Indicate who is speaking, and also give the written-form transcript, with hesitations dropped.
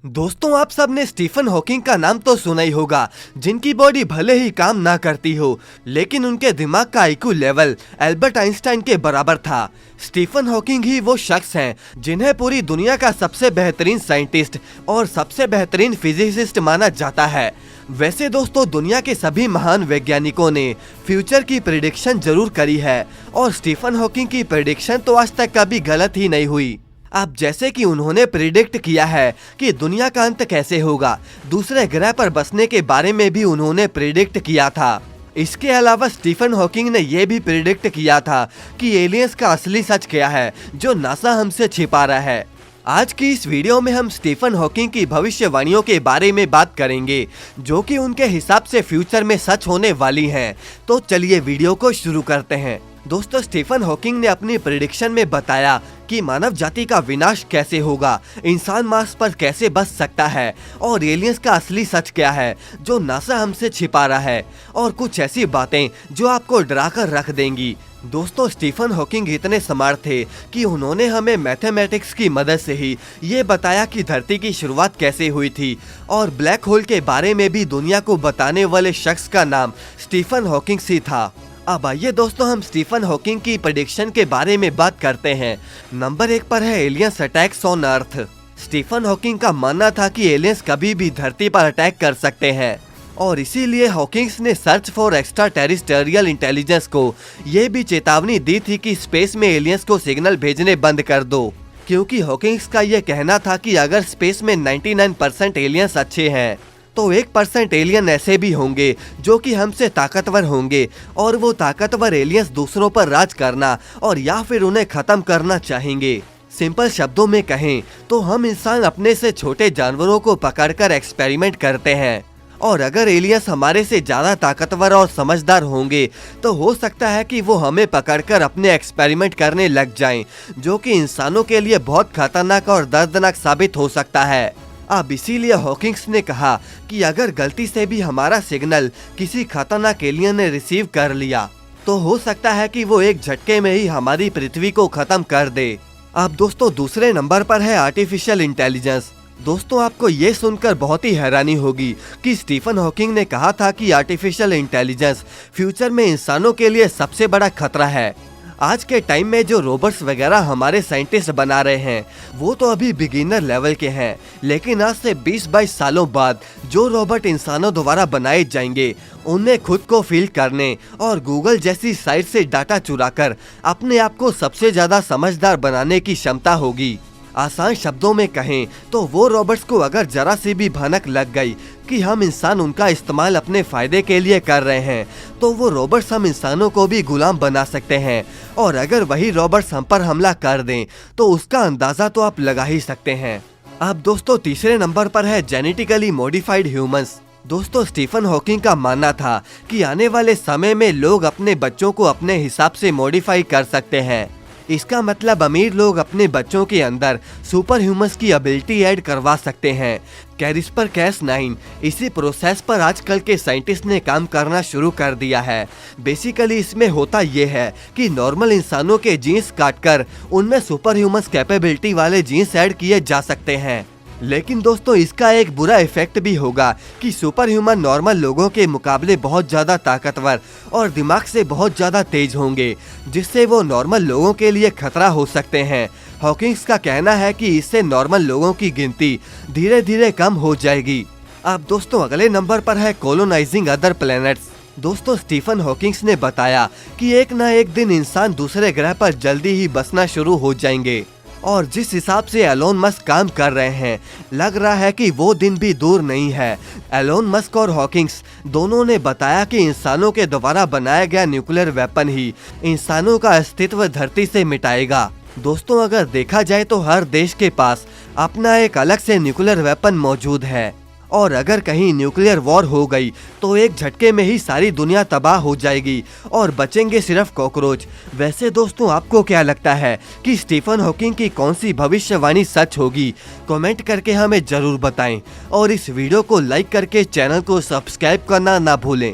Speaker 1: दोस्तों, आप सब ने स्टीफन हॉकिंग का नाम तो सुना ही होगा, जिनकी बॉडी भले ही काम ना करती हो, लेकिन उनके दिमाग का आईक्यू लेवल एल्बर्ट आइंस्टाइन के बराबर था। स्टीफन हॉकिंग ही वो शख्स हैं जिन्हें पूरी दुनिया का सबसे बेहतरीन साइंटिस्ट और सबसे बेहतरीन फिजिसिस्ट माना जाता है। वैसे दोस्तों, दुनिया के सभी महान वैज्ञानिकों ने फ्यूचर की प्रेडिक्शन जरूर करी है और स्टीफन हॉकिंग की प्रेडिक्शन तो आज तक कभी गलत ही नहीं हुई। अब जैसे कि उन्होंने प्रिडिक्ट किया है कि दुनिया का अंत कैसे होगा, दूसरे ग्रह पर बसने के बारे में भी उन्होंने प्रिडिक्ट किया था। इसके अलावा स्टीफन हॉकिंग ने यह भी प्रिडिक्ट किया था कि एलियंस का असली सच क्या है जो नासा हमसे छिपा रहा है। आज की इस वीडियो में हम स्टीफन हॉकिंग की भविष्यवाणियों के बारे में बात करेंगे, जो कि उनके हिसाब से फ्यूचर में सच होने वाली हैं। तो चलिए वीडियो को शुरू करते हैं। दोस्तों, स्टीफन हॉकिंग ने अपनी प्रेडिक्शन में बताया कि मानव जाति का विनाश कैसे होगा, इंसान मार्स पर कैसे बस सकता है और एलियंस का असली सच क्या है जो नासा हमसे छिपा रहा है, और कुछ ऐसी बातें जो आपको डराकर रख देंगी। दोस्तों, स्टीफन हॉकिंग इतने स्मार्ट थे कि उन्होंने हमें मैथमेटिक्स की मदद से ही ये बताया कि धरती की शुरुआत कैसे हुई थी, और ब्लैक होल के बारे में भी दुनिया को बताने वाले शख्स का नाम स्टीफन हॉकिंग ही था। अब आइए दोस्तों, हम स्टीफन हॉकिंग की प्रेडिक्शन के बारे में बात करते हैं। नंबर 1 पर है aliens attacks on earth. Stephen Hawking का मानना था कि एलियंस कभी भी धरती पर अटैक कर सकते हैं, और इसीलिए हॉकिंग्स ने search for extra terrestrial intelligence को ये भी चेतावनी दी थी कि स्पेस में एलियंस को सिग्नल भेजने बंद कर दो, क्योंकि हॉकिंग्स का ये कहना था कि अगर स्पेस में 99% एलियंस अच्छे हैं तो 1% एलियन ऐसे भी होंगे जो कि हमसे ताकतवर होंगे, और वो ताकतवर एलियंस दूसरों पर राज करना और या फिर उन्हें खत्म करना चाहेंगे। सिंपल शब्दों में कहें तो हम इंसान अपने से छोटे जानवरों को पकड़कर एक्सपेरिमेंट करते हैं, और अगर एलियंस हमारे से ज्यादा ताकतवर और समझदार होंगे तो हो सकता है कि वो हमें पकड़कर अपने एक्सपेरिमेंट करने लग जाएं, जो कि इंसानों के लिए बहुत खतरनाक और दर्दनाक साबित हो सकता है। अब इसीलिए हॉकिंग्स ने कहा कि अगर गलती से भी हमारा सिग्नल किसी खतरनाक एलियन ने रिसीव कर लिया तो हो सकता है कि वो एक झटके में ही हमारी पृथ्वी को खत्म कर दे। अब दोस्तों, दूसरे नंबर पर है आर्टिफिशियल इंटेलिजेंस। दोस्तों, आपको ये सुनकर बहुत ही हैरानी होगी कि स्टीफन हॉकिंग ने कहा था कि आर्टिफिशियल इंटेलिजेंस फ्यूचर में इंसानों के लिए सबसे बड़ा खतरा है। आज के टाइम में जो रोबोट्स वगैरह हमारे साइंटिस्ट बना रहे हैं वो तो अभी बिगिनर लेवल के हैं, लेकिन आज से 20-22 सालों बाद जो रोबोट इंसानों द्वारा बनाए जाएंगे उन्हें खुद को फील करने और गूगल जैसी साइट से डाटा चुराकर अपने आप को सबसे ज्यादा समझदार बनाने की क्षमता होगी। आसान शब्दों में कहें तो वो रोबोट्स को अगर जरा सी भी भनक लग गई कि हम इंसान उनका इस्तेमाल अपने फायदे के लिए कर रहे हैं, तो वो रोबोट्स हम इंसानों को भी गुलाम बना सकते हैं, और अगर वही रोबोट्स हम पर हमला कर दें तो उसका अंदाजा तो आप लगा ही सकते हैं। अब दोस्तों, तीसरे नंबर पर है जेनेटिकली मॉडिफाइड ह्यूमंस। दोस्तों, स्टीफन हॉकिंग का मानना था कि आने वाले समय में लोग अपने बच्चों को अपने हिसाब से मॉडिफाई कर सकते हैं। इसका मतलब अमीर लोग अपने बच्चों के अंदर सुपर ह्यूमंस की एबिलिटी ऐड करवा सकते हैं। कैरिस्पर Cas9 इसी प्रोसेस पर आजकल के साइंटिस्ट ने काम करना शुरू कर दिया है। बेसिकली इसमें होता ये है कि नॉर्मल इंसानों के जीन्स काटकर उनमें सुपर ह्यूमंस कैपेबिलिटी वाले जीन्स ऐड किए जा सकते हैं। लेकिन दोस्तों, इसका एक बुरा इफेक्ट भी होगा कि सुपर ह्यूमन नॉर्मल लोगों के मुकाबले बहुत ज्यादा ताकतवर और दिमाग से बहुत ज्यादा तेज होंगे, जिससे वो नॉर्मल लोगों के लिए खतरा हो सकते हैं। हॉकिंग्स का कहना है कि इससे नॉर्मल लोगों की गिनती धीरे धीरे कम हो जाएगी। अब दोस्तों, अगले नंबर पर है कॉलोनाइजिंग अदर प्लैनेट्स। दोस्तों, स्टीफन हॉकिंग्स ने बताया कि एक न एक दिन इंसान दूसरे ग्रह पर जल्दी ही बसना शुरू हो जाएंगे, और जिस हिसाब से एलोन मस्क काम कर रहे हैं, लग रहा है कि वो दिन भी दूर नहीं है। एलोन मस्क और हॉकिंग्स दोनों ने बताया कि इंसानों के द्वारा बनाया गया न्यूक्लियर वेपन ही इंसानों का अस्तित्व धरती से मिटाएगा। दोस्तों, अगर देखा जाए तो हर देश के पास अपना एक अलग से न्यूक्लियर वेपन मौजूद है, और अगर कहीं न्यूक्लियर वॉर हो गई तो एक झटके में ही सारी दुनिया तबाह हो जाएगी और बचेंगे सिर्फ कॉकरोच। वैसे दोस्तों, आपको क्या लगता है कि स्टीफन हॉकिंग की कौन सी भविष्यवाणी सच होगी? कमेंट करके हमें जरूर बताएं, और इस वीडियो को लाइक करके चैनल को सब्सक्राइब करना ना भूलें।